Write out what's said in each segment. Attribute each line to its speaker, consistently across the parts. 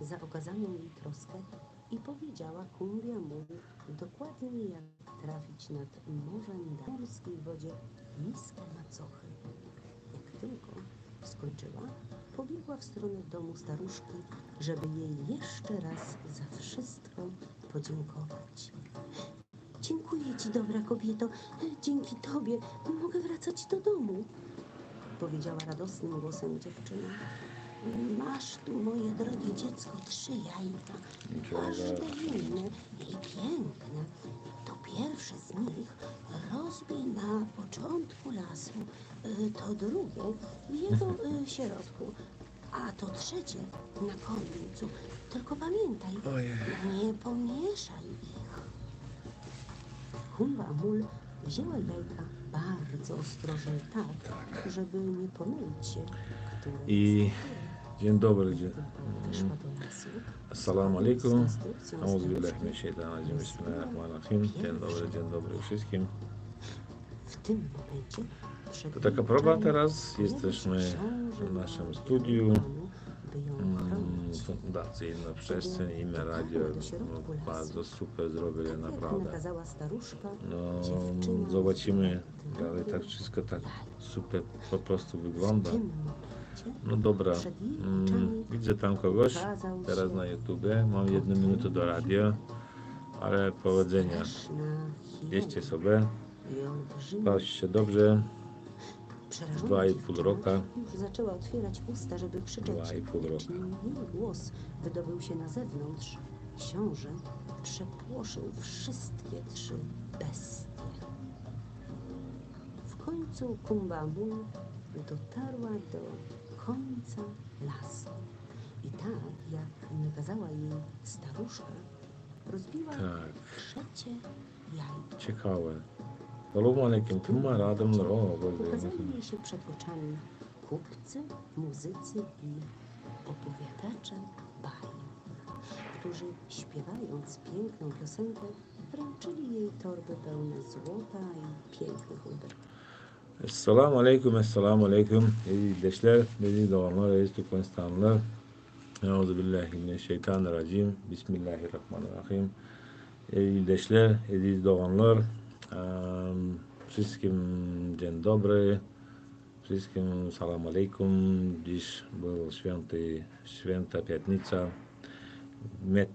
Speaker 1: za okazaną jej troskę i powiedziała Kumbie Amul dokładnie, jak trafić nad morzem na morskiej wodzie nisko macochy. Jak tylko skończyła, pobiegła w stronę domu staruszki, żeby jej jeszcze raz za wszystko podziękować. Dziękuję ci, dobra kobieto. Dzięki tobie mogę wracać do domu, powiedziała radosnym głosem dziewczyna. Masz tu, moje drogie dziecko, 3 jajka. Każde inne i piękne. To pierwsze z nich rozbij na początku lasu, to drugie w jego środku, a to trzecie na końcu. Tylko pamiętaj, nie pomieszaj ich. Kumba Amul wzięła jajka bardzo ostrożnie, tak, żeby nie pomylić się, które
Speaker 2: I dzień dobry.
Speaker 1: weszła do lasu.
Speaker 2: Assalamu alaikum. A'udhu billahi minash shaitanir rajim. Bismillahirrahmanirrahim. Dzień dobry wszystkim.
Speaker 1: W tym momencie
Speaker 2: To taka próba teraz. Jesteśmy w naszym studiu. Fundacyjna przestrzeń, imię radio. Bardzo super zrobili, naprawdę. No, zobaczymy, ale tak wszystko tak super po prostu wygląda. No dobra, widzę tam kogoś teraz na YouTubie. Mam 1 minutę do radia, ale powodzenia. Jeźdźcie sobie, bawcie dobrze. 2,5 roku.
Speaker 1: Już zaczęła otwierać usta, żeby krzyczeć.
Speaker 2: 2,5 roku.
Speaker 1: Jej głos wydobył się na zewnątrz. Książę przepłoszył wszystkie 3 bestie. W końcu Kumba Amul dotarła do końca lasu. I tak, jak nakazała jej staruszka, rozbiła trzecie jajko.
Speaker 2: Ciekawe. Assalamu alaikum. Tuma radam
Speaker 1: Ukazali jej się przed oczami kupcy, muzycy i opowiadacze bajek, którzy śpiewając piękną piosenkę wręczyli jej torby pełne złota i pięknych ubrań.
Speaker 2: Assalamu alaikum. İzleyiciler, beni doğanlar, reis Türkmenistanlılar. Euzubillahimineşşeytanirracim. Bismillahirrahmanirrahim. İzleyiciler, aziz doğanlar, wszystkim dzień dobry, wszystkim salam alaikum. Dziś był święta piątnica.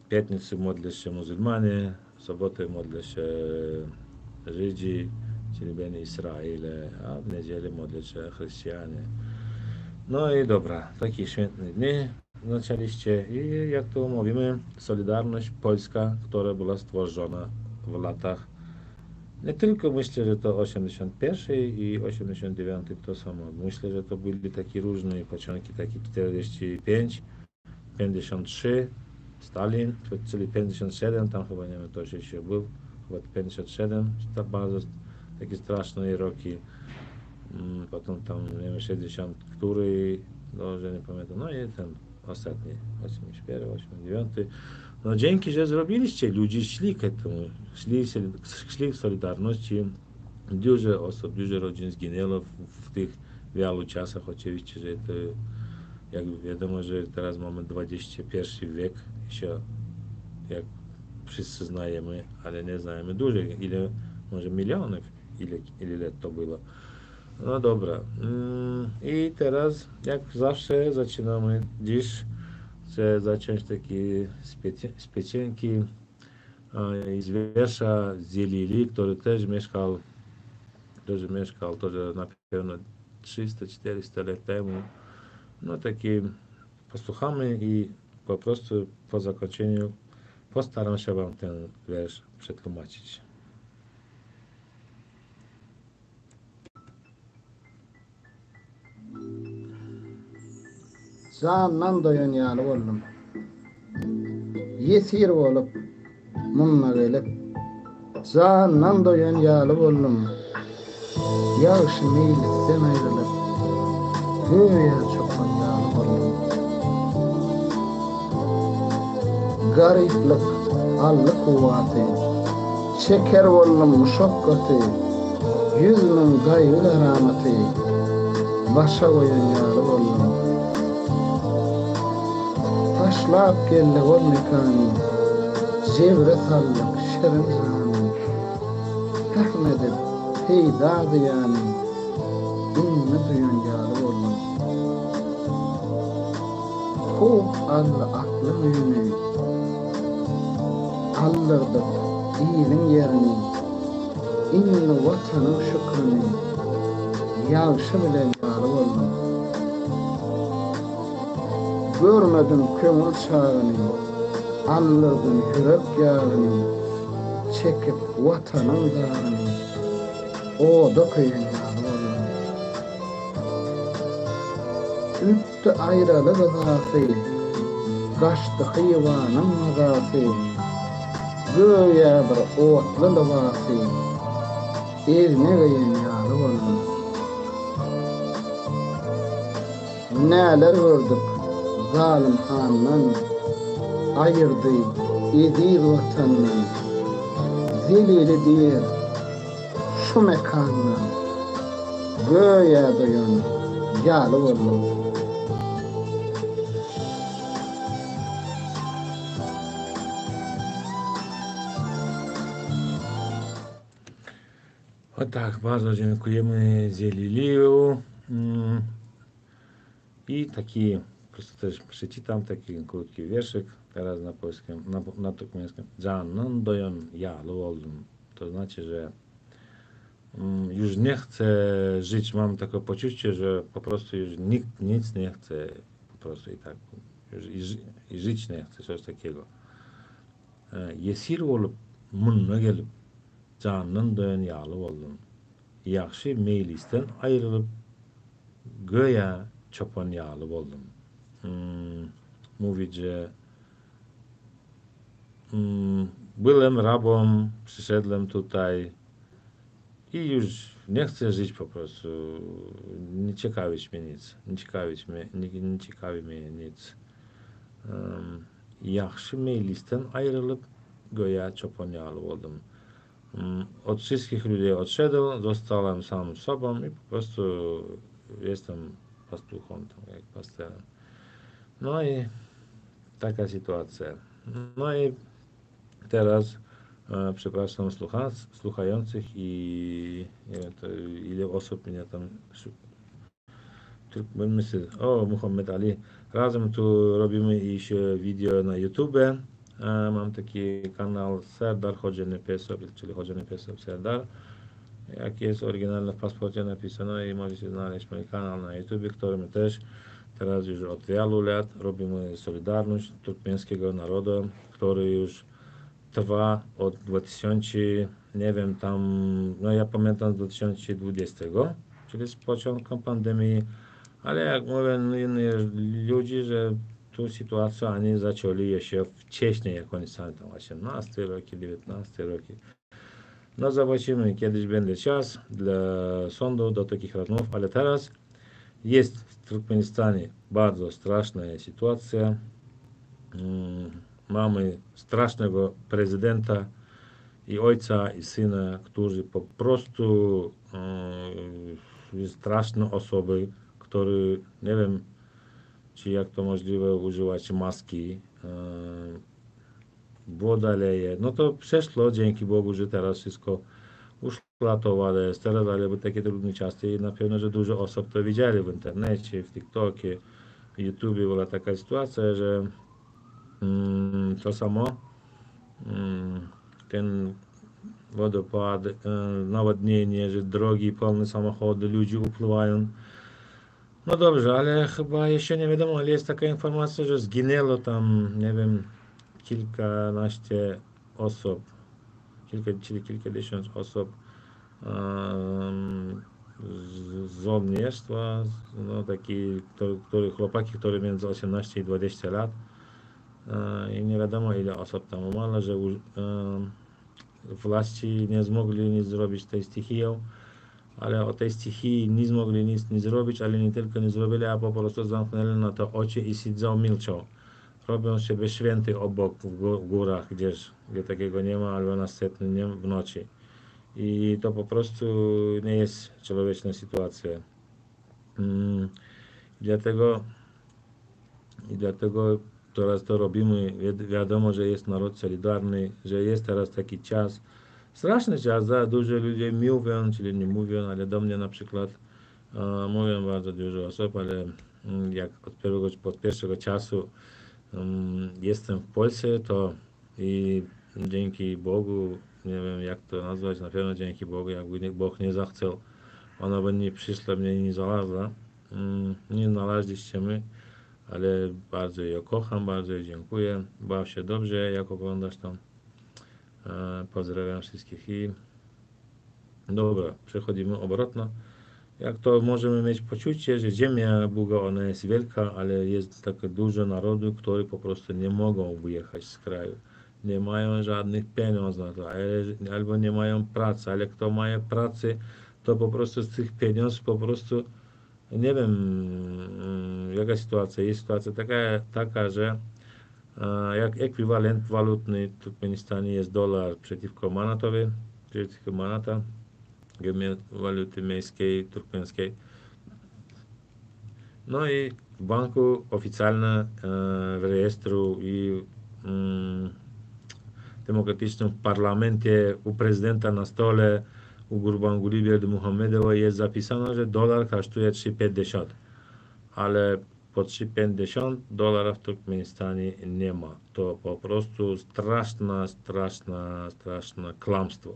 Speaker 2: Piątnicy modlą się muzułmanie, w sobotę modlą się Żydzi, czyli Beni Izraile, a w niedzielę modlą się chrześcijanie. No i dobra, takie święte dni zaczęliście i jak to mówimy, Solidarność Polska, która była stworzona w latach, nie tylko myślę, że to 81 i 89 to samo. Myślę, że to byli takie różne początki, takie 45, 53, Stalin, czyli 57, tam chyba nie wiem, to jeszcze był, chyba 57, to bardzo takie straszne roki. Potem tam, nie wiem, 60, który, dobrze nie pamiętam, no i ten ostatni, 81, 89. No dzięki, że zrobiliście, ludzie szli k temu, szli w Solidarności, dużo osób, dużo rodzin zginęło w tych wielu czasach, oczywiście, że to, jak wiadomo, że teraz mamy XXI wiek, jeszcze jak wszyscy znajemy, ale nie znajemy dużo, ile, może milionów, ile lat to było. No dobra, i teraz, jak zawsze, zaczynamy dziś. Chcę zacząć takie z piosenki z wiersza Zielili, który też mieszkał na pewno 300-400 lat temu. No taki posłuchamy i po prostu po zakończeniu postaram się wam ten wiersz przetłumaczyć.
Speaker 3: Sağından doyanyalı oldum. Yesir olup, munna gelip. Sağından doyanyalı oldum. Yağış meyilse meyilip. Göğe çoktan yağlı oldum. Gariplik, allı kuvveti. Şeker oldum muşakkati. Yüzünün gayrı rahmeti. Başa koyanyalı oldum. taşlap geldi ol mekanı, zevre sallık şerin zanı, hekmedip peyda diyanı, inni duyan yalı olun. Hub alla aklı mühünü, allırdık iyilin yerini, inni vatanın şükrünü, yağışı bilen yalı olun. Görmedim kömür çağını, allırdım yürek yağını, çekip vatanın dağını, o da kıyın yalı olun. Üttü ayrılı gıdası, kaçtı hıyvanın mazası, göğe bir otlu libası, evine kıyın yalı olun. Neler gördük zalim handan, ayırdı edil vatandan, zelili değil şu mekandan, göğe doyan yalı olun.
Speaker 2: Tak, bardzo dziękujemy Zieliliu. I taki, po prostu też przeczytam taki krótki wierszyk, teraz na polskim, na turkmeńskim. Canın doyan yağlı oldum. To znaczy, że już nie chcę żyć, mam takie poczucie, że po prostu już nikt nic nie chce, po prostu i tak, już i żyć nie chce, coś takiego. Esir olup, mununa gelip, canın doyan yağlı oldum. Yaxşı meylisden ayrılıp, göya çopan yağlı oldum. Mówić, że byłem rabą, przyszedłem tutaj i już nie chcę żyć po prostu. Nie ciekawić mnie nic. Nie ciekawi mnie nic. Yaxşı meylisden ayrılıp göya çopan yağlı oldum. Od wszystkich ludzi odszedł, zostałem sam sobą i po prostu jestem pastuchą, jak pasterem. No i taka sytuacja. No i teraz przepraszam słuchających i nie wiem, to ile osób mnie tam myślę, o Muhammad Ali, razem tu robimy jeszcze video na YouTube. Mam taki kanał Serdar Hoxha Nefesov, czyli Hoxha Nefesov Serdar. Jak jest oryginalne w paszporcie napisane i możecie znaleźć mój kanał na YouTube, którym też teraz już od wielu lat robimy Solidarność turkmeńskiego narodu, który już trwa od 2000, nie wiem, tam, no ja pamiętam z 2020, czyli z początku pandemii, ale jak mówią inni ludzie, że tu sytuację oni zaczęli jeszcze wcześniej, jak oni sami tam 18 roki, 19 roki. No zobaczymy, kiedyś będzie czas dla sądu do takich rozmów, ale teraz jest w Turkmenistanie bardzo straszna sytuacja. Mamy strasznego prezydenta i ojca i syna, którzy po prostu straszne osoby, które nie wiem, czy jak to możliwe używać maski. Woda leje. No to przeszło, dzięki Bogu, że teraz wszystko uszlatowane jest teraz, ale były takie trudne czasy i na pewno, że dużo osób to widzieli w internecie, w TikTokie, w YouTube była taka sytuacja, że to samo ten wodopad, nawodnienie, że drogi pełne samochody, ludzie upływają. No dobrze, ale chyba jeszcze nie wiadomo, ale jest taka informacja, że zginęło tam, nie wiem, kilkanaście osób, czyli kilkadziesiąt osób z żołnierstwa, no taki, chłopaki, które między 18 i 20 lat i nie wiadomo ile osób tam umarło, że władzi nie zmogli nic zrobić tej stichią, ale o tej stichii nie zmogli nic nie zrobić, ale nie tylko nie zrobili, a po prostu zamknęli na to oczy i siedzą, milczą. Robią siebie święty obok w górach, gdzie takiego nie ma, albo następnie w nocy. I to po prostu nie jest człowieczna sytuacja. Dlatego teraz to robimy, wiadomo, że jest naród solidarny, że jest teraz taki czas, straszny czas, da, dużo ludzi mówią, czyli nie mówią, ale do mnie na przykład mówią bardzo dużo osób, ale jak od pierwszego czasu jestem w Polsce, to i dzięki Bogu, nie wiem jak to nazwać, na pewno dzięki Bogu, jakby Bóg nie zechciał, ona by nie przyszła, mnie nie znalazła, nie znaleźliście mnie, ale bardzo ją kocham, bardzo jej dziękuję, baw się dobrze, jak oglądasz tam, pozdrawiam wszystkich i dobra, przechodzimy obratno. Jak to możemy mieć poczucie, że ziemia Boga, ona jest wielka, ale jest takie dużo narodu, które po prostu nie mogą wyjechać z kraju. Nie mają żadnych pieniędzy na to, albo nie mają pracy, ale kto ma pracę, to po prostu z tych pieniędzy po prostu, nie wiem jaka sytuacja, jest sytuacja taka, że jak ekwiwalent walutny w Turkmenistanie jest dolar przeciwko manata, waluty miejskiej, turkmeńskiej. No i w banku oficjalnie w rejestru i demokratycznym parlamencie u prezydenta na stole u Gurbanguly Berdimuhamedowa jest zapisane, że dolar kosztuje 3,50, ale po 3,50 dolara w Turkmenistanie nie ma. To po prostu straszne kłamstwo.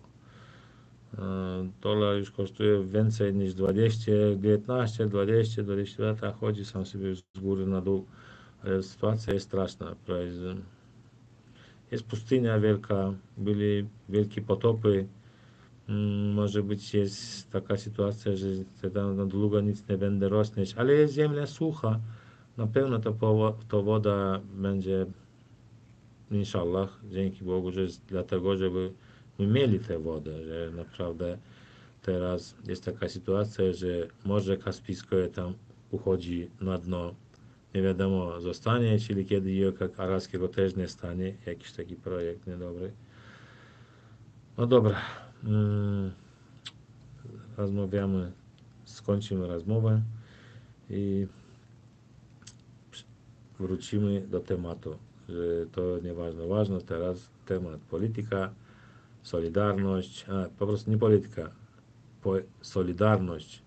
Speaker 2: Dolar już kosztuje więcej niż 19, 20 lat, a chodzi sam sobie z góry na dół. Ale sytuacja jest straszna. Jest pustynia wielka, byli wielkie potopy. Może być jest taka sytuacja, że tam na długo nic nie będzie rosnąć, ale jest ziemia sucha. Na pewno ta woda będzie, inshallah, dzięki Bogu, że dlatego, żeby my mieli tę wodę, że naprawdę teraz jest taka sytuacja, że Morze Kaspijskie tam uchodzi na dno, nie wiadomo zostanie, czyli kiedy Jeziora Aralskiego też nie stanie, jakiś taki projekt niedobry. No dobra, skończymy rozmowę i wrócimy do tematu, że to nieważne, ważne teraz temat polityka, solidarność, po prostu nie polityka, solidarność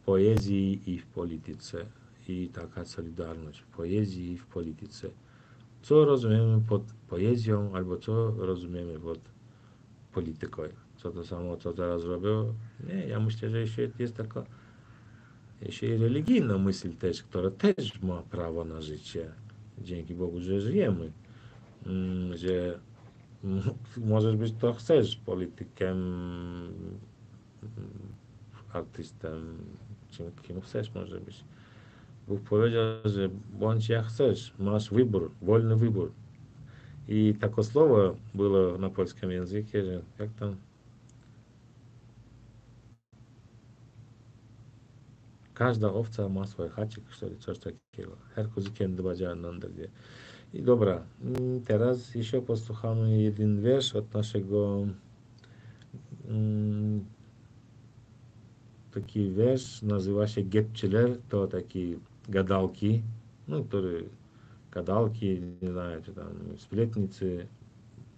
Speaker 2: poezji i w polityce i taka solidarność w poezji i w polityce. Co rozumiemy pod poezją albo co rozumiemy pod polityką? Co to samo, co teraz robią? Nie, ja myślę, że jeszcze jest taka i religijna myśl też, która też ma prawo na życie. Dzięki Bogu, że żyjemy. Że możesz być to chcesz politykiem, artystem, kim chcesz może być. Bóg powiedział, że bądź jak chcesz, masz wybór, wolny wybór. I takie słowo było na polskim języku, że jak tam każda owca ma swój hacik, coś takiego. Herkuzikiem dbadzia nandadzie. I dobra, teraz jeszcze posłuchamy jeden wiersz od naszego taki wiersz nazywa się Gepçiler, to taki gadalki, no, który gadalki, nie znam, czy tam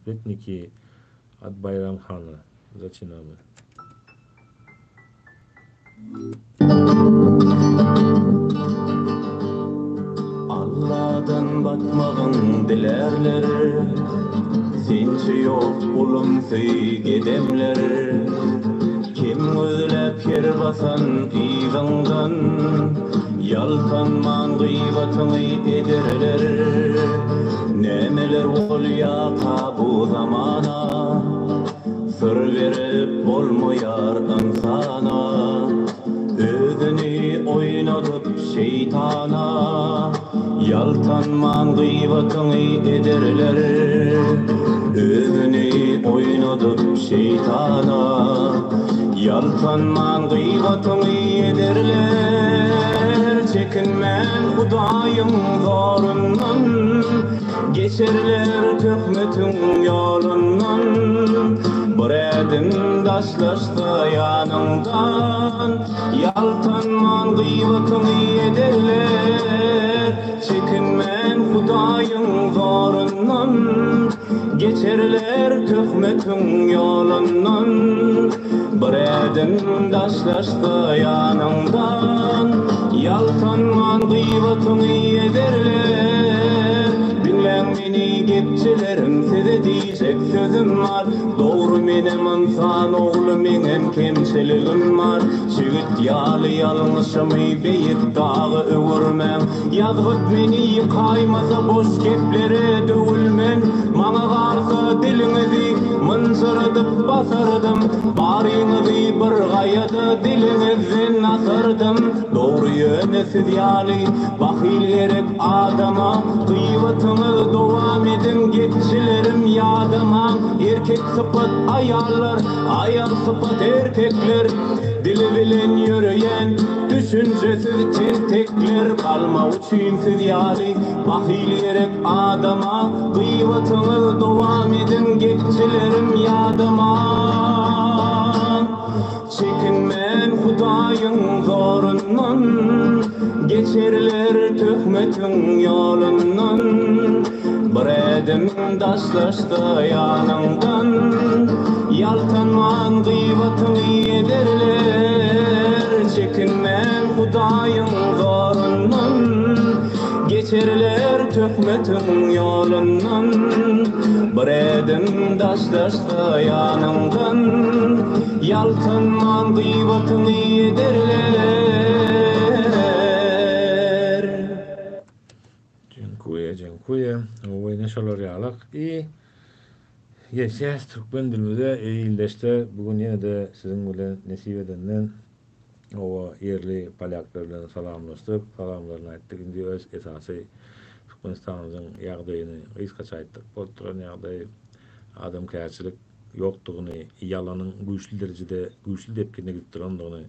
Speaker 2: spletniki od Bayram Khana. Zaczynamy.
Speaker 4: Allah'dan batmağın dilerler, sençi yok ulum gedemler. Kim özlep yer basan iğandan, yaltanman gıybatını ederler. Nemeler ol yaka bu zamana, sır verip olmayar insana. Özünü oynatıp şeytana, yaltanman gıybatını ederler. Özünü oynatıp şeytana, yaltanman gıybatını ederler. Çekinmen Hudayım zorundan, geçerler töhmetin yolundan. Bir edim daşlaştı yanımdan, yaltanman gıybatını ederler. Çekinmen Hudaýyň zorundan, geçerler töhmetüň ýolundan. Bir edin daşlaşdy ýanymdan, ýaltanman gıybatyny ederler. Bilen meni gepçilerim, size diýjek sözüm var. Dogry menem insan ogly menem kemçiligim var. Şigit ýaly ýalňyşymy beýik dagy öwürmem. Ýazgyt meni ýykaýmasa boş geplere döwülmem. Maňa garşy diliňizi mınjyrydyp basardım. Baryňyzy bir gaýady dilingizden asardım. Dogry ýöne siz ýaly bahyl gerek adama. Gıybatyny dowam edin geçilerim ýadyma. Erkek sıpat ayallar, ayal sıpat erkekler. Dili bilen ýöreýän düşünjesiz tentekler. Kalma üçin siz ýaly bahyl gerek adama. Gıybatyny dowam edin geçilerim ýadyma. Çekinmen Hudaýyň zorundan, geçerler töhmetüň ýolundan. Bir edim daşlaşdy ýanymdan, ýaltanman gıybatyny ederler. Çekinmen Hudaýyň zorundan, geçerler töhmetüň ýolundan. Bir edim daşlaşdy ýanymdan, ýaltanman gıybatyny ederler.
Speaker 2: Dziękuję. Oyuna şolarýalyk. Geçýäs türkmen dilinde eýildeşde bugün ýene de siziň bilen nesip edenden owa ýerli palaklar bilen salamlaşdyk. Salamlaryny aýtdyk. Indi öz esasy Türkmenistanyň ýagdaýyny gysgaça aýtdyk. Bolturan ýagdaý adamkärçilik ýokdugyny, ýalanyň güýçli derejede güýçli depkine gitdirendigini,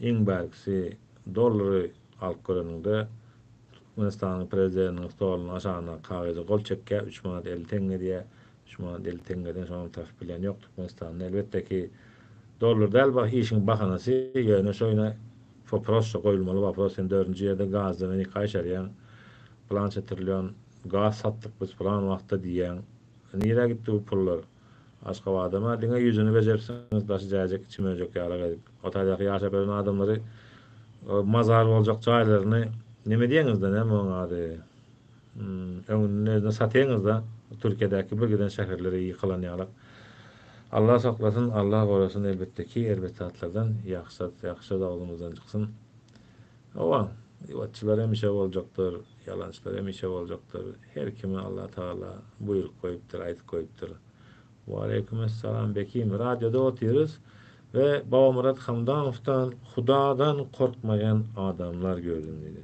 Speaker 2: eň bägisi dollary alyp göreninde Türkmenistanyň prezidentiniň stolunyň aşagyna kagaza gol çekkä 3 manat 50 tenge diýe 3 manat 50 tengeden şoň taraf bilen ýok. Türkmenistanyň elbetde ki dollar däl bak işiň bahanasy ýöne şoýna foprosso goýulmaly. Wapros 4-nji ýerde gazdan meni kaýşarýan plança trillion gaz satdyk biz plan wagtda diýen. Nire gitti bu pullar? Aşgabatama diňe ýüzüni bejeripsiňiz daşyjak içmejek ýalag edip. Otadaky ýaşap ölen adamlary mazar boljak jaýlaryny neme diýeňizde näme oňady? Öňüne satýaňyz da Türkiýedäki bir giden şäherlere ýykylan ýalag. Allah saklasın, Allah gorasın elbette ki atlardan ýakşy dagymyzdan çyksyn. Owa, ýewatçylar hemişe boljakdyr, ýalançylar hemişe boljakdyr. Her kime Allah Taala buyruk goýupdyr, aýtyp goýupdyr. Wa aleykümesselam bekim. Radyoda oturýarys ve Baba Murat Hamdamov'tan Hudadan korkmayan adamlar gördüm dedi.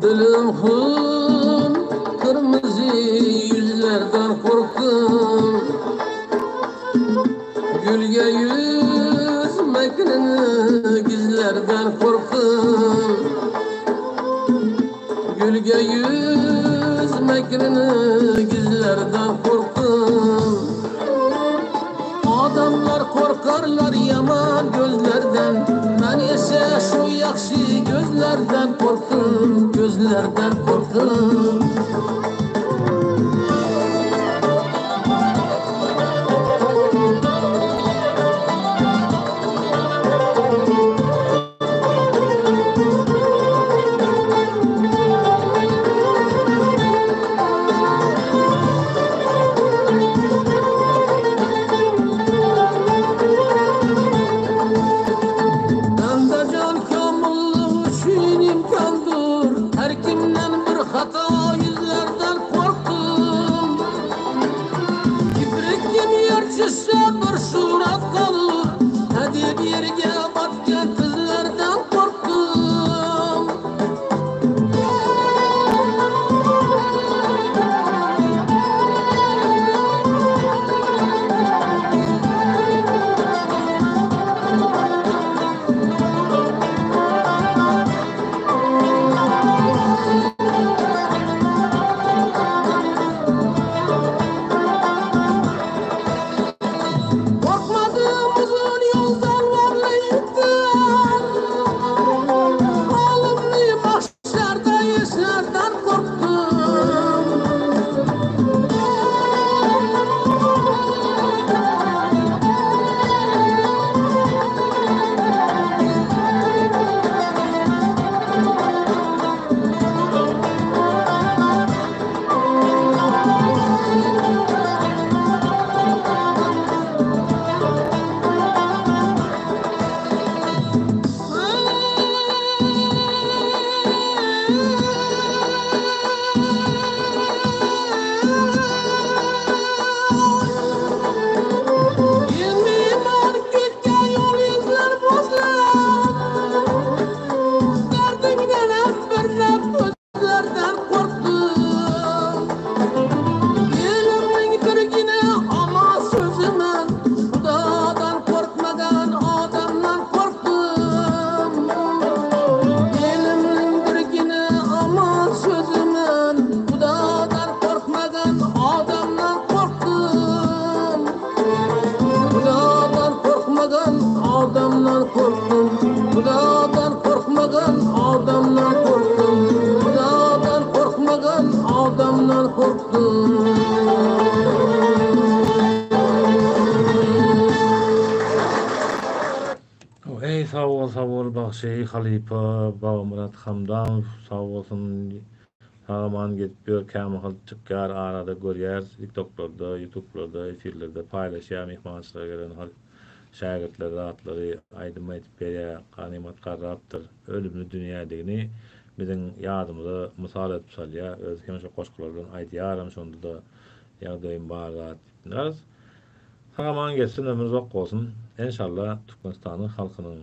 Speaker 5: Dilim hun, kırmızı yüzlerden korktum. Gülge yüzmekten gizlerden korktum. Gülge yüzmekten gizlerden korktum. Adamlar korkarlar yaman gözlerden. Ben ise şu yakşı gözlerden korktum, gözlerden korktum.
Speaker 2: sağ ol Bahşey Halipa, Murat Hamdan, sağ olsun. Sağman getip käme çıkkar arada görýär, TikTok'larda, YouTube'larda, efirlerde paylaşýar, mehmançylara gelen şagirdler rahatlary aýdym aýdyp berýär, Ganymat Garratdyr. Ölümlü dünýädegini biziň ýadymyza mysal etip salýar, öz hem şo goşgulardan aýdýaram, şonda da ýagdaýym bar zat. Sağman geçsin, ömür uzak bolsun. İnşallah Türkmenistanyň halkynyň,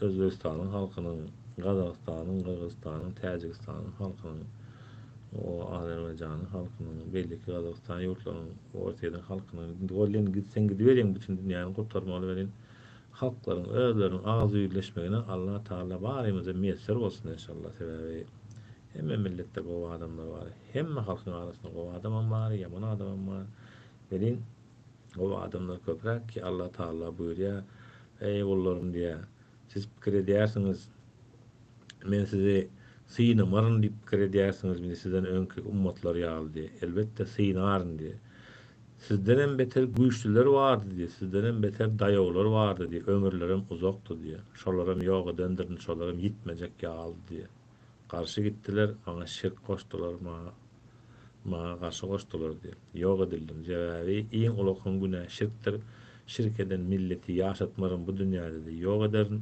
Speaker 2: Özbegistanyň halkynyň, Gazakstanyň, Kyrgyzstanyň, Täjikstanyň halkynyň, o Azerbaýjanyň halkynyň, belki Gazakstanyň ýurtlarynyň, Ortaýa halkynyň, golen gitsen gidiberýän bütün dünýäni gurtarmaly bilen halklaryň özleriniň agy ýyleşmegine Allah Taala barymyza meýesser bolsun inşallah. Sebäbi hemme milletde gowy adamlar bar, hemme halkyň arasynda gowy adam bar, ýaman adam bar. Belin gowy adamlar köpräk ki Allah Taala buyurýar, ey gullarym diýär. Siz pikir edýärsiňiz, men sizi synamaryn diýip pikir edýärsiňiz, men sizden öňki ummatlar ýaly. Elbetde synaryn diýär. Sizden beter güýçlüler bardy diýär, sizden beter daýaglar bardy diýär, ömürlerim uzakdy diýär. Şolaram ýoga döndürün, şolaram gitmejek ýaly diýär. Karşı gittiler, ana şirk koşdular, ma karşı koşdular diýär. Ýoga dildim, jebaby iň ulakyn günä şirkdir. Şirk eden milleti ýaşatmarym bu dünýäde de ýok ederin.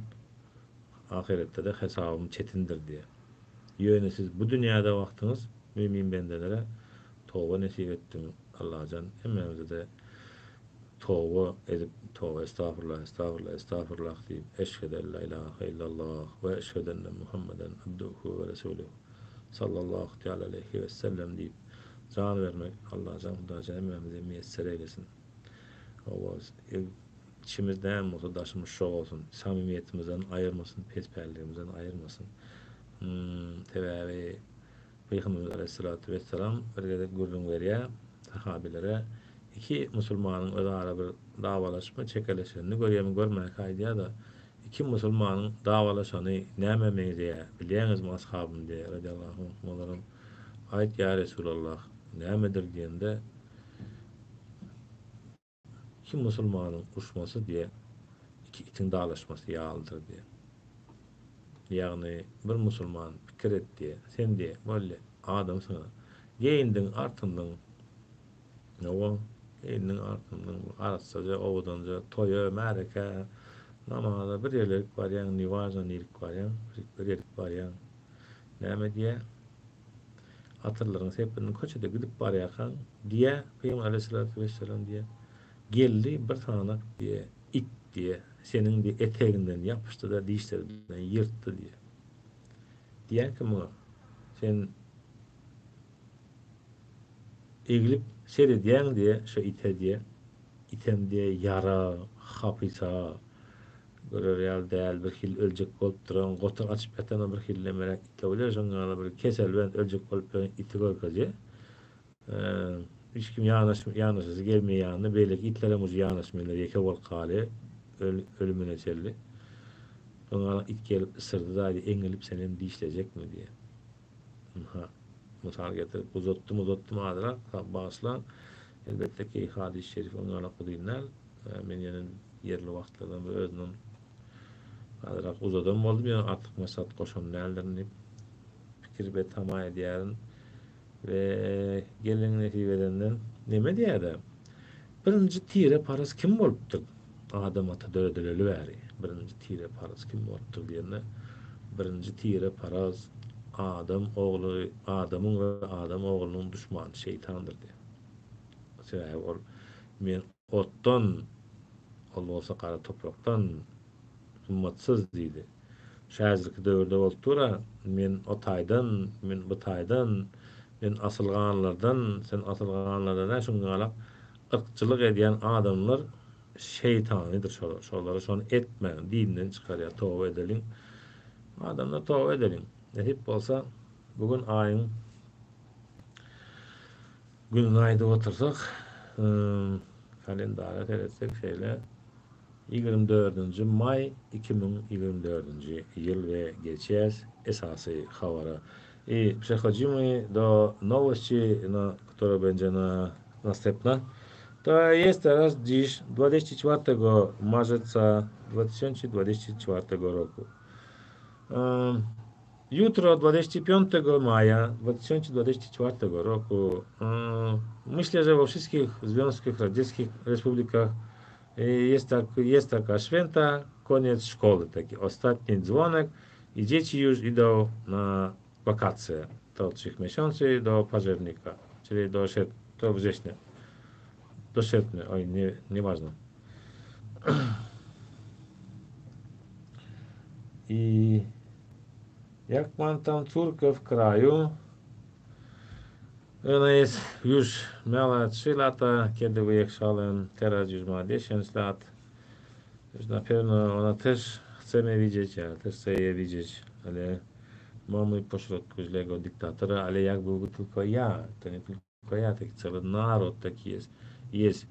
Speaker 2: Ahiretde de hesabym çetindir diye. Ýöne siz bu dünýäde wagtyňyz mümin bendelere toba nesip etdiň. Allahjan hemmemize de toba edip toba estağfurullah diýip eşhedü la ilahe illallah ve eşhedü enne Muhammeden abduhu ve resuluhu sallallahu teala aleyhi ve sellem diýip can vermek Allahjan hudaja hemmemize meýesser eylesin. İçimizden mutlu daşımız şok olsun, samimiyetimizden ayırmasın, pesperliğimizden ayırmasın. Tevavi Peygamberimiz Aleyhisselatü Vesselam bir gurrun veriyor sahabilere. İki Müslümanın öz ara bir davalaşma çekeleşenini görýärmi görmäk aýdýar da iki Müslümanın davalaşany näme meýdiýär bilýäňiz mi ashabym diýär radiyallahu anh olaram aýt ýa Resulullah nämedir diýende iki Müslümanın uçması diye iki itin dağlaşması yağlıdır diye. Yani bir Müslüman fikir et diye, sen diye böyle adam sana geyindin artındın geyindin artındın arasıca oğudanca toya, mereke namaza bir yerlik var yan nivaza nilik var yan bir yerlik var yan neyme diye atırların sepinin koçada gidip var yakan diye Peygamber Aleyhisselatü Vesselam diye geldi bir tanak diye it diye senin bir eteğinden yapıştı da dişlerinden yırttı diye. Diyen ki buna sen eğilip seyrediyen diye şu ite diye iten diye yara, hapisa görür yal değerli bir hil ölecek olup duran gotur açıp yatana bir hille merak itle öyle sonra bir kesel ben ölecek olup iti görkacı hiç kim yanaşması gelmeye yanına belki itlere muzu yanaşmıyorlar yeke bol kale ölümüne çelli sonra it gelip ısırdı da engelip senin dişleyecek mi diye mutal getirip uzattum adıra bağışlan elbette ki hadis-i şerif onlarla kuduyunlar menyenin yerli vaktlardan ve özünün adıra uzadım oldum ya artık mesat koşan nelerini fikir ve tamam ediyerin ve gelin neticeden neme diýär? Birinji tire paras kim bolupdyr? Adam ata döredileli bäri. Birinji tire paras kim bolupdyr diýende birinji tire paras adam oğlu, adamın ve adam oğlunun düşmanı şeytandır diye. Sebäbi ol men otdan olsa kara topraktan ummatsız diýdi. Şäherlik döwürde boltura men otaydan, men butaydan men asılganlardan, sen asılganlardan şungalak ırkçılık edýän adamlar şeytanydyr şolar. Şolary şonu etme, dinden çykarýar, toba edelim. Adamlar toba edelim. Hep bolsa bugün aýyň gününi aýdyp otursak, kalendara teretsek şeýle 24. may 2024 ýyl we geçýär esasy habara. Przechodzimy do nowości, która będzie następna. To jest teraz dziś 24 marca 2024 roku. Jutro 25 maja 2024 roku myślę, że we wszystkich Związkach Radzieckich Republikach jest taka święta, koniec szkoły, taki ostatni dzwonek i dzieci już idą na wakacje do 3 miesięcy do października, czyli do września. Do sierpnia, oj, nieważne. I jak mam tam córkę w kraju, ona już miała 3 lata, kiedy wyjechałem, teraz już ma 10 lat. Już na pewno ona też chce mnie widzieć, ja też chcę je widzieć, ale mamy pośrodku źlego dyktatora, ale jak byłby tylko ja, to nie tylko ja, taki cały naród taki jest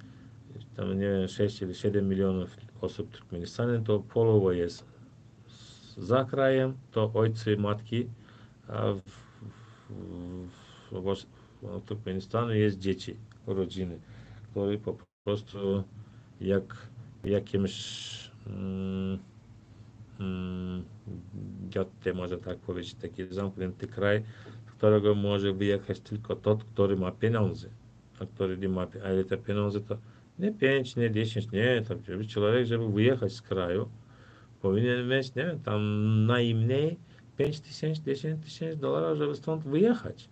Speaker 2: tam nie wiem 6 czy 7 milionów osób w Turkmenistanie, to połowa jest za krajem, to ojcy, matki, a w Turkmenistanie jest dzieci, rodziny, które po prostu jak w jakimś może tak powiedzieć, taki zamknięty kraj, z którego może wyjechać tylko ten, który ma pieniądze, a który nie ma, ale te pieniądze to nie 5, nie 10, nie, tam człowiek, żeby wyjechać z kraju, powinien mieć, nie wiem, tam najmniej 5 tysięcy, 10 tysięcy dolarów, żeby stąd wyjechać.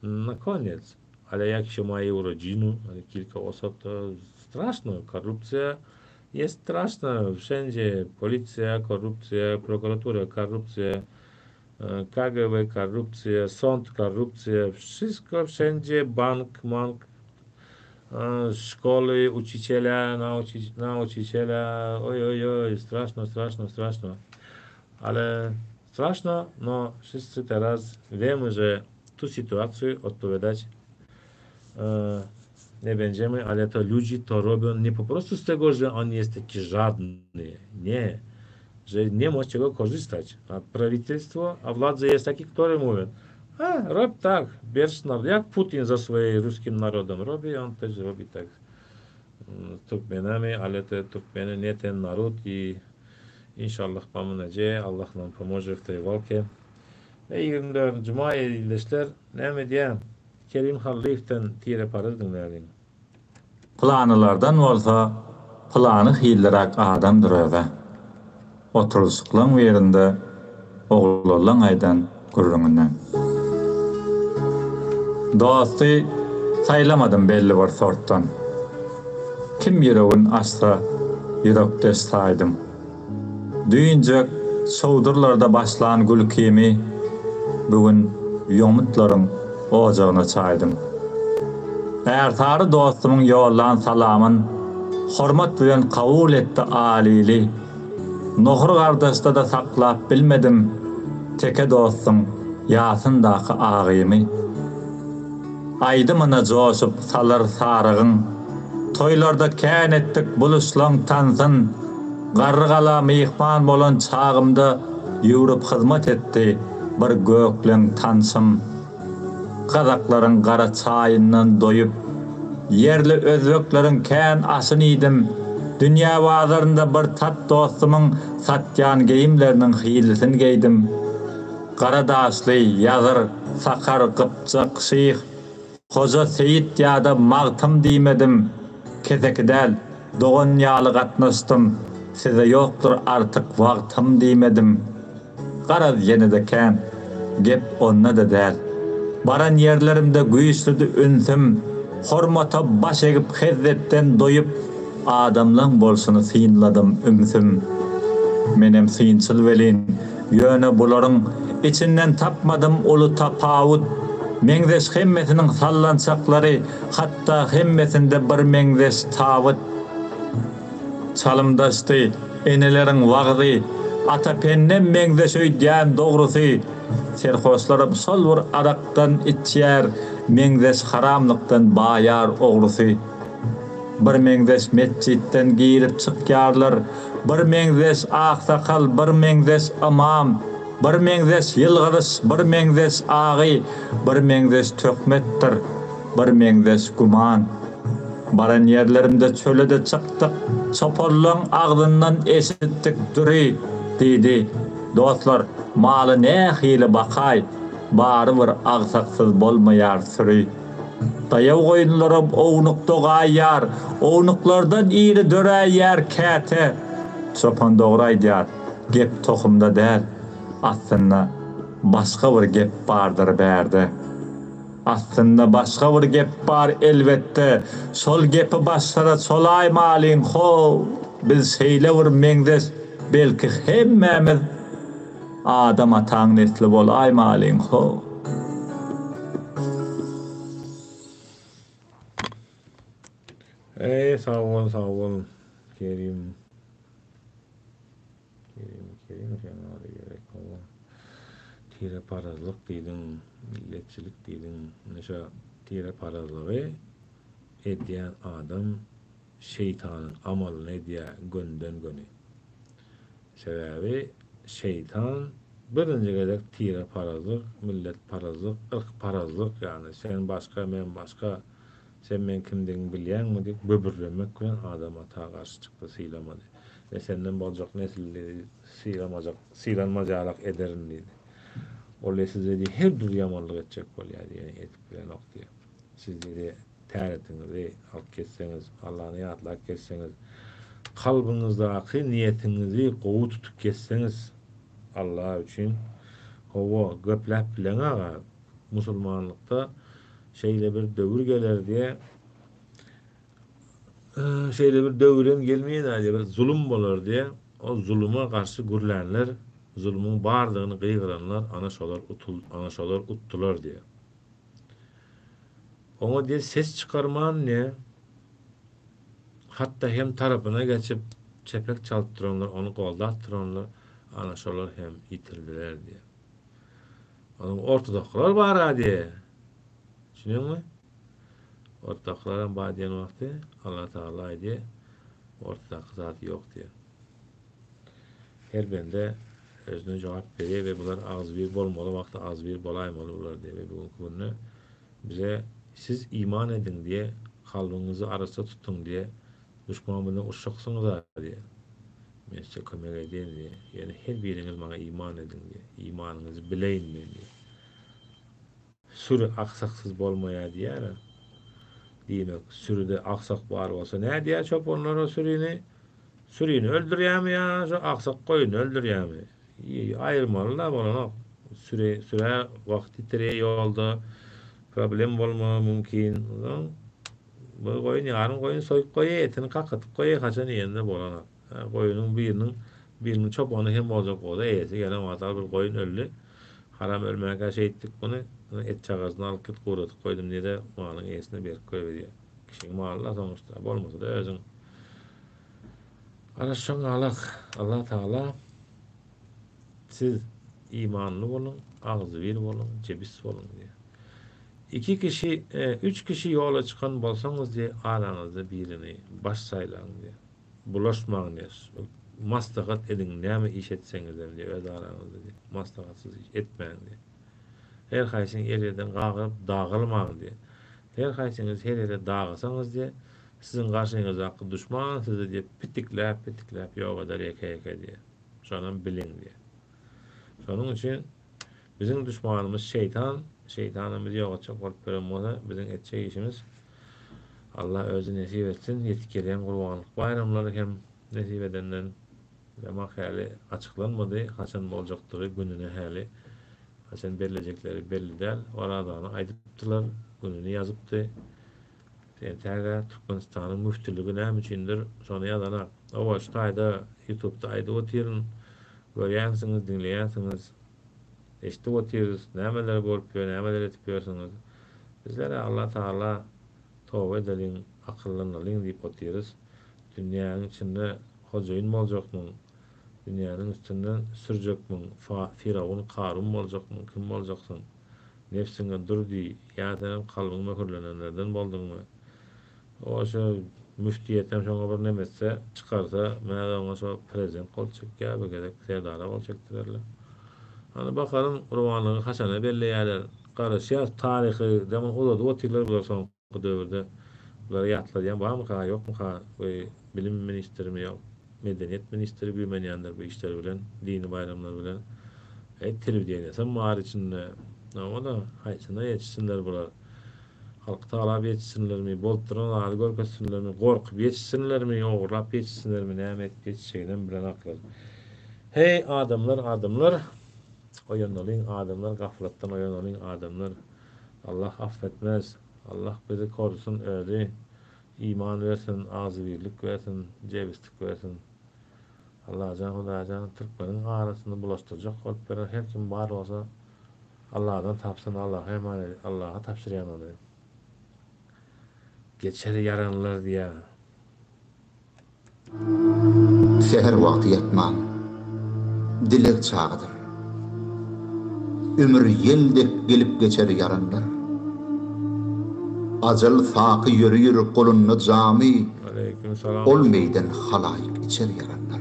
Speaker 2: Na koniec. Ale jak się ma rodzinę, ale kilka osób, to straszno. Korupcja jest straszna. Wszędzie policja, korupcja, prokuratura, korupcja, KGB, korupcja, sąd, korupcja, wszystko wszędzie, bank, szkoły, nauczyciela, oj, straszno. Ale straszno, no wszyscy teraz wiemy, że tu sytuację odpowiadać nie będziemy, ale to ludzie to robią nie po prostu z tego, że on jest taki żadny, nie, że nie ma z czego korzystać, a prawительstwo, a władze jest takie, które mówią, rob tak, bierz jak Putin za swoim ruskim narodem robi, on też robi tak z Turkmenami, ale te Turkmeny nie ten naród i inşallah mamy nadzieję, Allah nam pomoże w tej walce. İyi Cuma iyileşler. Ne mi diye Kerim Hallif'ten tire parız dinleyelim.
Speaker 6: Planlardan olsa planı hillerak adamdır öve. Oturuşuklan yerinde oğullan aydan gurrunundan. Dostu saylamadım belli bir sorttan. Kim yüreğin asla yürekte saydım. Düyüncek soğudurlarda başlayan gülkimi bugün yomutların ocağına çaydım. Ertarı dostumun yollan salamın hormat bilen kabul etti alili. Nohur kardeşte de saklap bilmedim teke dostum yasındaki ağimi. Aydımına coşup salır sarığın toylarda kän ettik buluşlan tansın. Garrıgala mihman bolan çağımda yürüp hizmet etti bir göklen tansım. Kazakların kara çayından doyup yerli özbeklerin kän aşını idim. Dünya bazarında bir tat dostumun satyan giyimlerinin hilisini giydim. Karadaşlı yazır, sakar, kıpçak, şeyh, Hoca Seyit ya da mağtım diyemedim. Kesekidel, doğun yalı katmıştım. Size yoktur artık vaktim diyemedim. Garaz yine de kän, gep onna da der. Baran yerlerimde güýçlüdi ünsüm, hormata baş egip hezzetten doyup, adamlan bolşuny synladım ümsüm. Menem synçyl welin, ýöne bularың içinden tapmadım ulu tapawut. Meňzeş hemmesiniň sallançaklary, hatta hemmesinde bir meňzeş tawut. Çalymdaşdy eneleriň wagdy, atapennem meňzeş öýdýän dogrusy. Serhoşlarım sol bir adaktan içýär, meňzeş haramlykdan baýar oğrusy. Bir meňzeş mescitten girip çykýarlar, bir meňzeş aksakal, bir meňzeş imam, bir meňzeş ýylgyrys, bir meňzeş agy, bir meňzeş tökmetdir, bir meňzeş guman. Baran yerlerimde çöle de çıktık. Çoporluğun ağzından eşittik duri dedi. Dostlar, malı ne hile bakay. Bari bir ağsaksız bolmayar sürü. Dayav koyunlarım oğnuk doğayar. Oğnuklardan iyili döre yer kete. Çopan doğray diyar. Gep tohumda der. Aslında başka bir gep bardır berde. Aslında başka bir gep var elbette. Sol gepi başlara solay malin ho. Biz seyle bir mengdes belki hemmemiz adam atan nesli bolay malin ho.
Speaker 2: Sağ olun. Kerim. Şenol gerek Allah. Tire parazlık deydin, milletçilik deydin. Neşe tire parazlığı ediyen adam şeytanın amalını ediye gönden göne. Sebebi şeytan birinci kadar tire parazlık, millet parazlık, ırk parazlık yani sen başka ben başka sen men kimden bilyen mi deyip böbürlemek bilen adama ta karşı çıktı siylamadı. Ve senden bolacak nesilleri sıylanmacalak ederin dedi. Ola size de her dur yamanlık edecek bolýar yani etip bilen ok diye. Siz de täretinizi alıp ketseniz, Allah'ın ýatlap ketseniz, kalbinizdaki niyetinizi gowy tutup ketseniz Allah üçün gowy göplep bilen aga musulmanlykda şeyle bir dövür gelir diye şeyle bir dövürün gelmeýän diye bir zulüm bolar diye o zulüme karşı gürlenler zulümün bardygyny gıýgyranlar ana şolar uttular diye. Oňa diye ses çıkarman ne? Hatta hem tarapına geçip çepek çalttıranlar, onu goldattıranlar ana şolar hem yitirdiler diye. Onun ortodoklar var diye. Düşünüyor ortakların badiyen vakti Allah Teala diye ortak zat yok diye. Her bende özüne cevap veriyor ve bunlar az bir bolmalı vakti az bir bolaymalılar diye ve bunu bize siz iman edin diye kalbinizi arası tutun diye düşman bunu uşaksınız diye. Ben size kömek edeyim diye. Yani her biriniz bana iman edin diye. İmanınızı bileyin diye. Sürü aksaksız bolmaya diye. Diyemek sürüde aksak var olsa ne diye çöp onlara sürüyünü öldürýärmi ya aksak koyun öldürýärmi ayırmalılar bolana süre vakti tere yolda problem bolma mümkin bu koyun yarın koyun soyup koyuyor etini kakatıp koyuyor kaçan yerinde bolana koyunun birinin çobanı hem olacak o da eyesi gelen vatal bir koyun öldü haram ölmeye şey ettik bunu et çağızını alıp git kurutup koydum diye de malın eyesine bir koyuyor kişinin malına sonuçta bolmasa da özün araşan Allah Teala siz imanlı olun, ağzı bir olun, cebis olun diye. 2 kişi, 3 kişi yola çıkan bolsanız diye aranızda birini baş saylan diye. Bulaşmağın diye. Maslahat edin, näme iş etseniz diye öz aranızda diye. Maslahatsız iş etmeyin diye. Her kaysın her yerden qağırıp dağılmağın diye. Her kaysınız her yere dağılsanız diye sizin karşınızdaki düşman sizi diye pitiklep yoga da yeke diye. Şonun bilin diye. Şonun için bizim düşmanımız şeytan. Şeytanımız yoga çok olup görünmüyorsa bizim edecek işimiz Allah özü nesip etsin. Yetkiliyen kurbanlık bayramları hem nesip edenden demek hali açıklanmadı. Kaçan olacaktır gününe hali. Kaçan belirleyecekleri belli değil. Oradan aydıptılar. Gününü yazıptı. Terga Türkmenistan'ın müftülüğü näme üçindir? Şonu ýazana. O şaýda YouTube'da aýdyp otyryň. Görýänsiňiz, dinleýänsiňiz. Eşitip otyryz. Nämeler bolup ýör, nämeler etip ýörsiňiz. Bizler Allah Taala tawba edelim, akyllanalım diýip otyryz. Dünýäniň içinde hojaýyn boljakmyň. Dünýäniň üstünden sürjekmiň. Firavun, Karun boljakmyň, kim boljaksyň? Nefsiňe durdy, ýa-da kalbyň möhürlenenlerden boldyňmy? Oşa müftiyetten şoňa bir nemetse çıkarsa mene oňa şo prezident bolçak bu gerek serdara bolçak derler. Hani bakarın urbanlygy haçana belli ýerler. Garaşýar taryhy demek o da otylar bolar soňky döwürde Bunlar yatlayan var mı ka yok mu ka bilim ministri mi yok medeniyet ministri bilmeyenler bu işler bilen dini bayramlar bilen televizyonda mar içinde ama da haysına yetişsinler bular halk talap yetişsinler mi boltran alı görkesinler mi korkup yetişsinler mi oğurlap yetişsinler mi näme yetişeceğinden bilen aklar hey adamlar oyanolun adamlar gaflattan oyanolun adamlar Allah affetmez Allah bizi korusun öyle iman versin, ağzı birlik versin, cevizlik versin. Hudacan Türklerin arasında bulaştıracak olup veren her kim var olsa Allah'dan tapsın, Allah'a emanet, Allah'a tapşırayan onu. Geçer yaranlar diye.
Speaker 7: Seher vakti yatman, dilek çağıdır. Ömür yeldek gelip geçer yaranlar. Acal sakı yürüyür kolunu cami,
Speaker 2: Aleykümselam.
Speaker 7: olmaydan halayık içer yaranlar.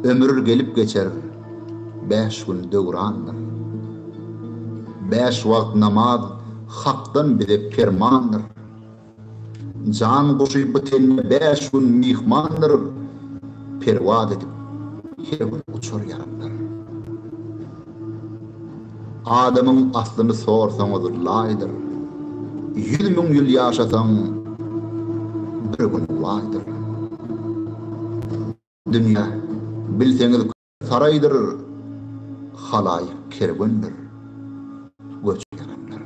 Speaker 7: Ömür gelip geçer, 5 gün döwranlar. 5 wagt namaz, hakdan bize fermandır. Can kuşuy bu tenne 5 gün mihmandır. Pervad edip, her gün uçur yaranlar. Adamın aslını sorsanız laydır. 100 bin yıl yaşasan bir gün laydır. Dünya bilseniz saraydır, halayık kervündür, göç yaranlar.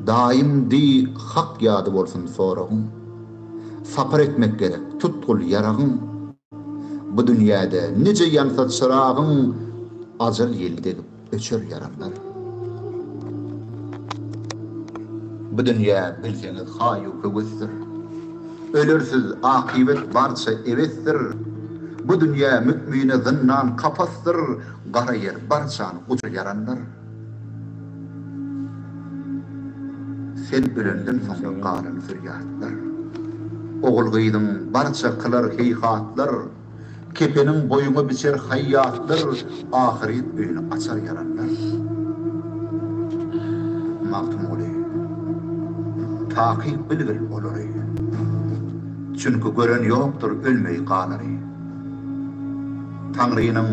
Speaker 7: Daim di hak yadı bolsun sorağın, sapar etmek gerek tutkul yarağın. Bu dünyada nice yansat çırağın, acıl yelde öçür yaranlar. Bu dünya bilseniz hayu kıvızdır. Ölürsüz akibet barça evettir. Bu dünya mümine zınnan kapastır. Kara yer barçan uçur yaranlar. Sen ölündün sonra qarın füryatlar. Oğul gıydın barça kılar heyhatlar. Kepenin boyunu biçer hayyatlar. Ahiret öyünü açar yaranlar. Maktum olayı. Takip bilgil olur. Çünkü gören yoktur ölmeyi qalary. Tanrı'nın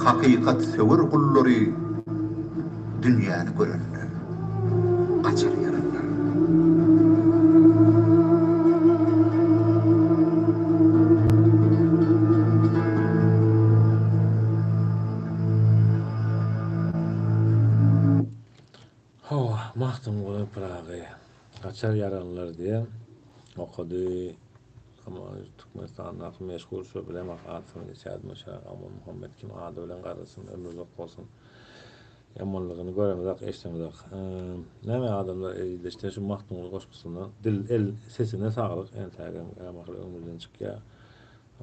Speaker 7: hakikat sevir kulları dünyanı görenler kaçar yaranlar.
Speaker 2: Mahtum bunu Prag'a kaçar yaranlar diye okudu. Ama Türkmenistan'da meşgul şu bile maqatını geçermiş ama Muhammed kim adı bilen qarasın ömür uzak olsun. Yamanlığını göremedik, eşlemedik. Näme adamlar işte şu mahtumluk koşkusundan dil el sesine sağlık entegem yamaklı ömürden çıkya.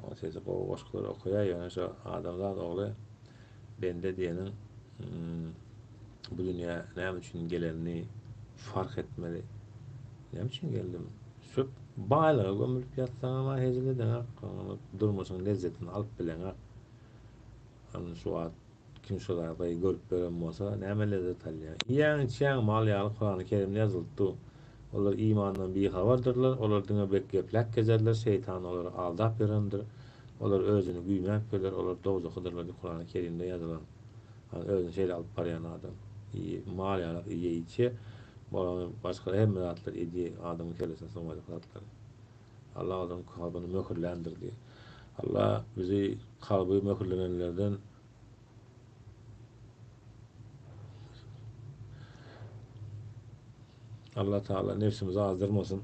Speaker 2: Ama sesi o koşkuları okuya yani şu adamlar oğlu bende diyenin bu dünya ne için gelenini fark etmeli. Ne için geldim? Söp bağlı gömülüp yatsan ama hezileden durmasın lezzetini alıp bilen hani şu an kim şularda görüp gören olsa ne lezzet alıyor. Yani çiğen mal yağlı Kur'an-ı Kerim'de yazıldı. Onlar imandan bir havardırlar. Onlar dine bekleplek gezerler. Şeytan onları aldap verendir. Onlar özünü büyümek verir. Onlar dozuqudurlar Kur'an-ı Kerim'de yazılan. Hani özünü şeyle alıp parayan adam. İyi mal yağlı iyi içi. Başka hem rahatlar ediyor adamın kellesine somaydı rahatlar. Allah adamın kalbini möhürlendirdi. Allah bizi kalbi möhürlenenlerden Allah Teala nefsimizi azdırmasın.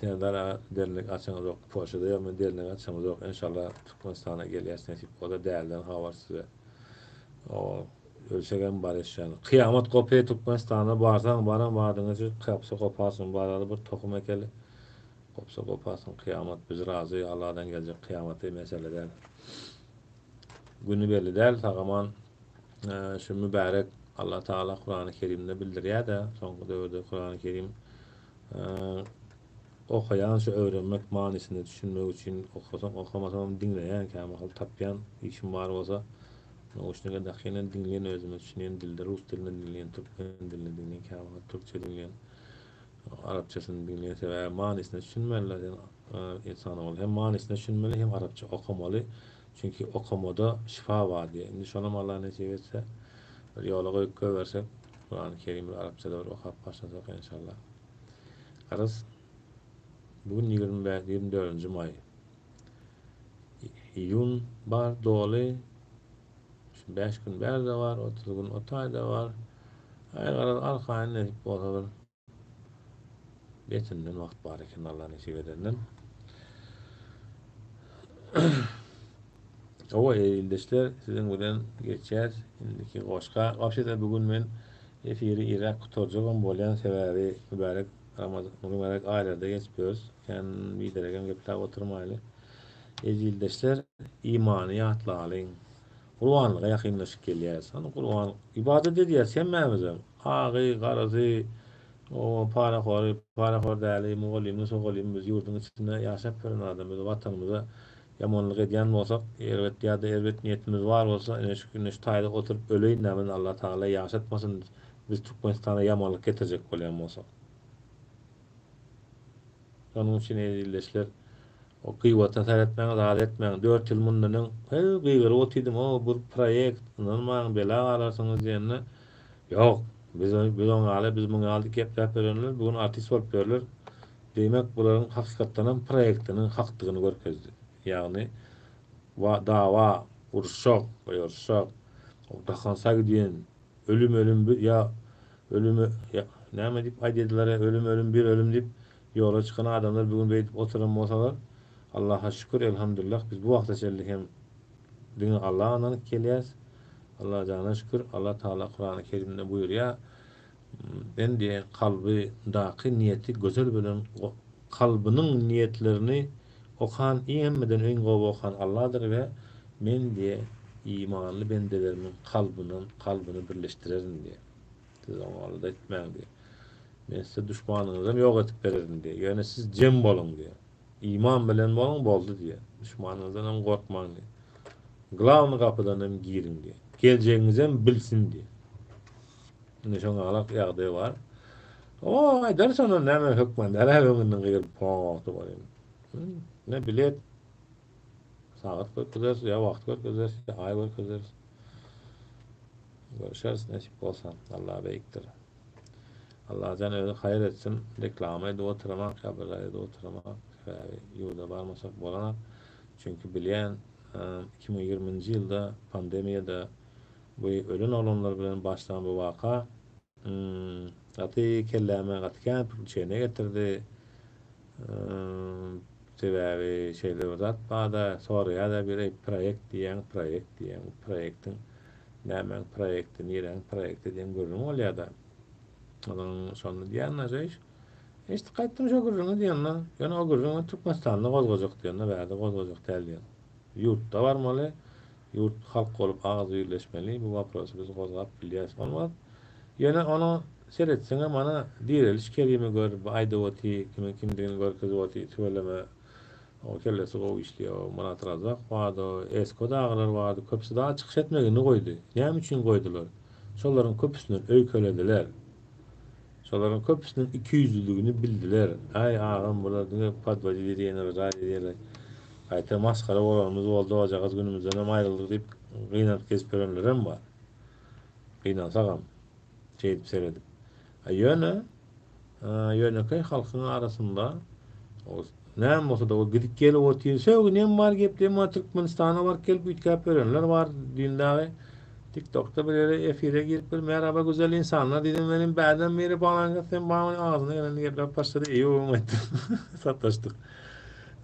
Speaker 2: Tenedara dernek açanız yok. Poşada yaman dernek açanız yok. İnşallah Türkmenistan'a geliyaz nasip. O da değerden havar size. O ölçegen barış yani. Kıyamet kopya Türkmenistan'a barsan baran vardığınızı kapsa koparsın. Baralı bir tohum ekeli. Kopsa koparsın. Kıyamet biz razı. Allah'dan gelecek kıyameti meseleden. Günü belli değil. Tağaman şu mübarek Allah Teala Kur'an-ı Kerim'de bildiriyor da son dövrde Kur'an-ı Kerim okuyan şu öğrenmek manisini düşünmek için okumasam dinleyen kemal tapyan işim var olsa O işine dakinen dinleyen özüme düşünen dilde Rus dilinden dinleyen, Türkmen dilinden dinleyen, Türkçe dinleyen, Arapçasını dinleyen ve manisini düşünmeli insan ol. Hem manisini düşünmeli hem Arapça okumalı. Çünkü okumada şifa var diye. Şimdi şonam Allah nasip etse bir yola koyup versek Kur'an-ı Kerim'i Arapçada bir okup başlasak inşallah. Arız bugün 24. May. İyun bar dolu. 5 gün berde var, 30 gün otay da var. Aygaran alkayn nesip bolsalar. Betinden vakt bar eken Allah nesip edenden. O eğildeşler sizin bilen geçer. Indiki goşka. Gapşeda bugün men efiri Irak kutorjagam bolan sebäbi mübarek Ramazan mübarek aylarda geçiyoruz. Ken bideregen gepler oturmaýly. Eğildeşler imanı ýatlalyň. Kur'an'a yakınlaşıp gelýär. Sana Kur'an ibadet edýär sen mämizem. Agy, garazy, o para däli, mugallim, sogallim biz ýurdun içinde ýaşap gören adamyz, watanymyza yamanlyk edýän bolsak, elbet ýa-da elbet niýetimiz bar bolsa, eneş güneş taýda oturup öleýin nämen Allah Taala ýaşatmasyn. Biz Türkmenistana yamanlyk getirjek bolýan bolsak. Onun üçin eýildeşler o kıywata seretmeň, azat etmeň. 4 ýyl mundan gıýgyry otydym, o bir proýekt, normal bela alarsyňyz diýende. Ýok, biz onu aly, biz muňa aldy gepläp berenler, bugün artist bolup berler. Demek bularyň hakykatdan hem proýektiniň hakdygyny görkezdi. Ýagny dawa, urşak, dahansa gidiyen, ölüm bir ya ölümü ya näme diýip aýdýarlar, ölüm bir ölüm diýip ýola çykan adamlar bugün beýdip oturan bolsalar, Allah'a şükür, elhamdülillah biz bu wagta çeldik hem diňe Allah'dan kelýäs. Allah jana şükür. Allah Taala Kur'an-ı Kerimde buyurýar. Ben diýen kalby daky niýeti gözel bilen kalbynyň niýetlerini okan iýemmeden öň gowy okan Allah'dır we men diýe imanly bendelerimin kalbyny birleşdirerim diýe. Siz onu alda etmäň diýe. Men size düşmanyňyzam ýok etip bererim diýe. Ýöne siz jem bolun diýe. İman bilen bolun boldy diýe. Düşmanyňyzdan hem gorkmaň diýe. Glavny kapydan hem girin diýe. Geljegiňizem bilsin diýe. Ne şoňa alak ýagdaý bar. O aýdar sana näme hökmen, näme öňünden gyryp paňokdy bar. Ne bilet. Saat götürýär, ýa wagt götürýär, aý götürýär. Görüşäris näsip bolsa, Allah beýikdir. Allah jana öňe haýr etsin. Reklama edip oturamak, haberler edip oturamak, ýurda barmasak bolar. Çünki bilýän 2020-nji ýylda pandemiýada bu ölen olanlar bilen başlanan bu waka gaty kelläme gatkan çene getirdi. Sebäbi şeýle zat bada soraýa-da bir proýekt diýen proýektiň näme proýekti, niren proýekti diýen görüň bolýar-da. Onuň şonu diýenler iş. İşte gaýtdym şo görüňi diýenler. Ýöne o görüňi Türkmenistanda gozgojak diýenler, bäde gozgojak däl diýen. Ýurtda barmaly, ýurt halk bolup agyz birleşmeli, bu waprosy biz gozgap bilýäs. Olmaz. Ýöne onu seretseňe mana diýeriliş kelime gör, aýda oty, kimdigini görkezip oty, söyleme. O kellesi o işliyor, mana tarazak, wada esko dağlar wada köpüsi daha çykyş etmegini goýdy. Näme üçin goýdular? Şolaryň köpüsini öýkelediler. Şolaryň köpüsiniň 200'lüligini bildiler. Ay ağam bulardyň padwaji diýenler, raýy diýerler. Aýta maskara bolanymyz boldy, ojagaz günümizden hem aýryldyk diýip gynap kesip berenler hem bar. Gynasagam çeýip seredip. Ýöne köy halkynyň arasynda o näme bolsa da o gidip gelip otyr, "Söwgi näme bar gepde, ma Türkmenistana bar kelip üýtgäp berenler bar" diýildi. TikTok'ta böyle efire girip bir merhaba güzel insanlar dedim benim bäden beri falan sen bana ağzına gelen gepler başladı. İyi olmadı. Satlaştık.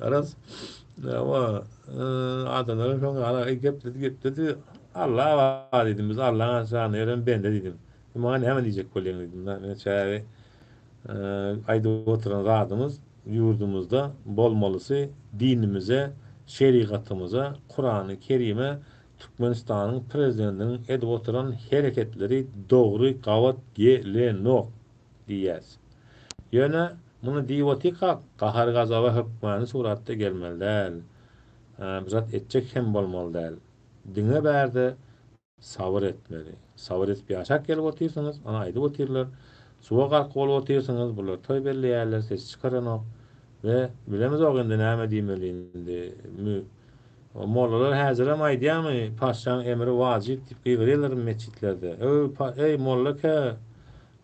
Speaker 2: Aras ama adamlar sonra ala gep dedi. Allah var dedim biz Allah'ın şanı yerim ben de dedim. Bana hemen diyecek kolyem dedim. Ben çay ayda oturan radımız yurdumuzda bolmalısı dinimize, şeriatımıza, Kur'an-ı Kerim'e Türkmenistan'ın prezidentinin edip oturan hareketleri doğru gavat gelenok diyez. Ýöne bunu diýip gahar gazaba hökmany suratda gelmeliler. Bizat etjek hem bolmalylar. Diňe bärde sabır etmeli. Sabır etip yaşak gelip otursanız, ana aydı otururlar. Suğa kalk olup otursanız, bunlar toy belli yerler, ses çıkaran o. Ve bilemiz o günde näme diýmeliydi. O mollalar häzirem aýdýarmy, paşaň emri wajyp diýip gygyrýarlar meçitlerde. Ey mollaka,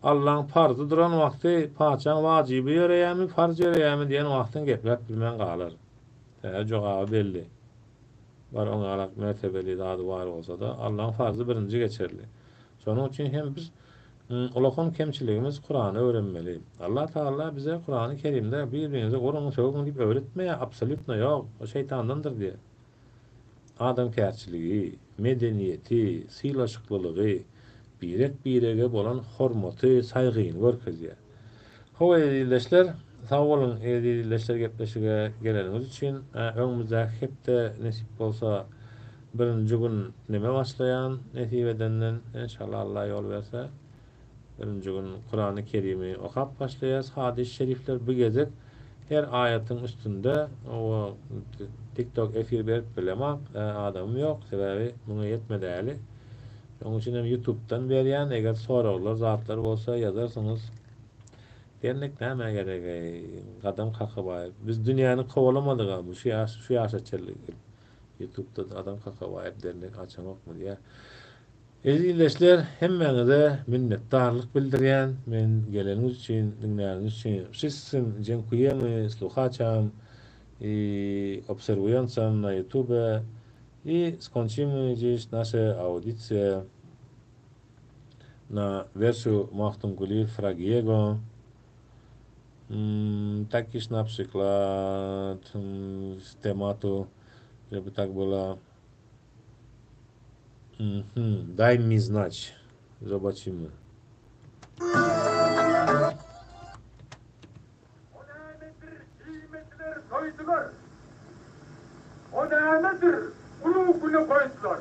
Speaker 2: Allah'ın farzı duran wagty paçaň wajiby ýöreýärmi, farz ýöreýärmi diýen wagtyň gepläp bilmän galar. Jogaby belli. Bar oňa alak mertebeli zady bar bolsa da Allah'ın farzı birinji geçerli. Şonuň üçin hem biz ulakon kemçiligimiz Kur'any öwrenmeli. Allah Taala bize Kur'an-ı Kerimde birbirinize gorun söwgün diýip öwretmeýär, absolutno ýok. O şeytandandyr diýär. Adamkärçiligi, medeniýeti, sylaşyklylygy, birege bolan hormaty, saýgyny görkezýär. Howa edildeşler, sağ bolun edildeşler gepleşige geleniňiz üçin öňümizde hepde nesip bolsa birinji gün neme başlayan netibedenden inşallah Allah ýol berse birinji gün Kur'an-ı Kerim'i okap başlaýas, hadis-i şerifler bu gezek her ayetin üstünde o TikTok efir berip bilemek adamım yok, sebebi buna yetmedäli. Onun için hem YouTube'dan berýän, eger soralar, zatlar bolsa yazarsınız. Dernek näme gerek? Adam Kakabayev. Biz dünýäni kowalamadyk, bu şu ýaşa çellik. YouTube'da adam Kakabayev dernek açamak mı diye. Ezildeşler hemmeňize minnetdarlyk bildirýän, men geleniňiz üçin, dinleýäniňiz üçin. Wszyscy dziękujemy słuchaczom i obserwującym na YouTube i skończymy dziś nasze audycje na wierszu Machtunguli Fragiego. Takiż na przykład z tematu, żeby tak było, daj mi znać. Zobaczymy.
Speaker 8: O nämedir? Ulu güne koydular.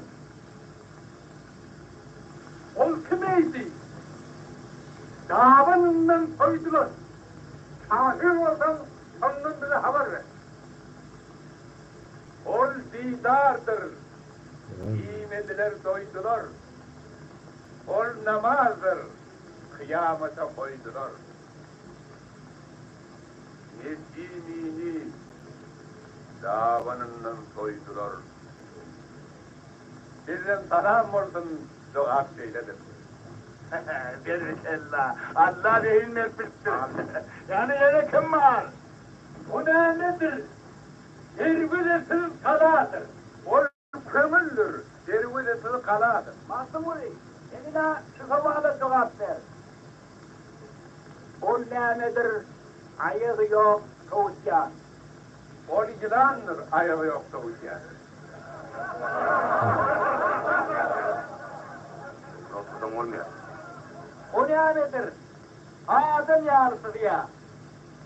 Speaker 8: Ol kimeydi? Davanından koydular. Kafir olsan ondan bile haber ver. Ol didardır. İmediler doydular. Ol namazdır. Kıyamete koydular. Yedinini davanından soydular. Birden salam olsun cevap söyledim. Berikella. Allah rehin etmiştir. Yani yine kim var? O ne nedir? Dervülesiz kaladır. O kömüldür. Dervülesiz kaladır. Masum orayı. Eline şu sabahla cevap ver. O ne nedir? Ayağı yok, kavuşyan. O yılandır, ayağı yok, kavuşyan. Nasıldan olmuyor? O ne nedir? Adem yarısı ya.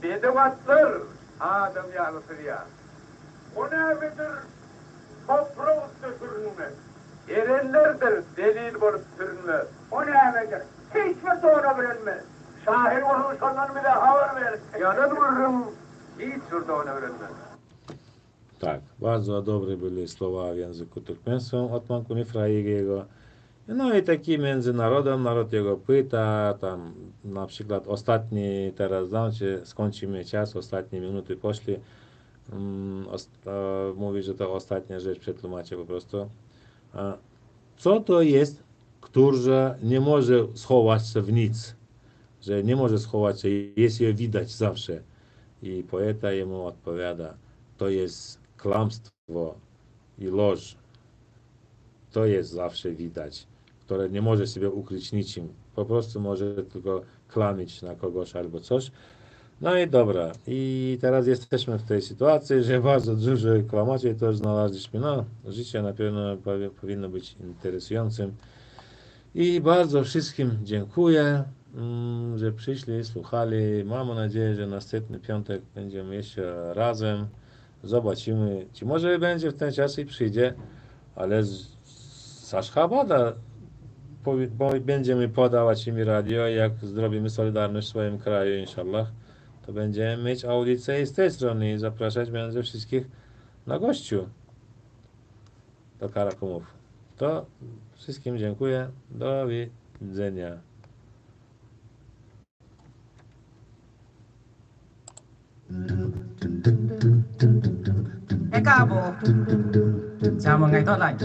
Speaker 8: Dedim attır, Adem yarısı ya. O ne nedir? Toprağı sürünmez. Erenlerdir, delil bolup sürünmez. O ne nedir? Hiçbir doğru bilinmez. Şahir vurmuş ondan bile havar verir. Yanın vururum, hiç şurada ona öğrenmez.
Speaker 2: Tak, bardzo dobre byli słowa w języku turkmenskim od Mankuni Fraigiego. No i taki między narodem, naród jego pyta, tam na przykład ostatni, teraz znaczy skończymy czas, ostatnie minuty poszli. Mówi, że to ostatnia rzecz, przetłumaczę po prostu. Co to jest, która nie może schować się w nic? Że nie może schować się, jest je widać zawsze. I poeta jemu odpowiada, to jest kłamstwo i loż. To jest zawsze widać, które nie może sobie ukryć niczym. Po prostu może tylko klamić na kogoś albo coś. No i dobra. I teraz jesteśmy w tej sytuacji, że bardzo dużo kłamaczy też znaleźliśmy. No, życie na pewno powinno być interesującym. I bardzo wszystkim dziękuję, że przyszli, słuchali. Mam nadzieję, że następny piątek będziemy jeszcze razem. Zobaczymy, czy może będzie w ten czas i przyjdzie, ale z Ashchabada będziemy podawać im radio, jak zrobimy Solidarność w swoim kraju, inshallah, to będziemy mieć audycję z tej strony i zapraszać będę wszystkich na gościu do Karakumów. To wszystkim dziękuję. Do widzenia.
Speaker 9: Ê cao bộ. Chào một ngày tốt lành.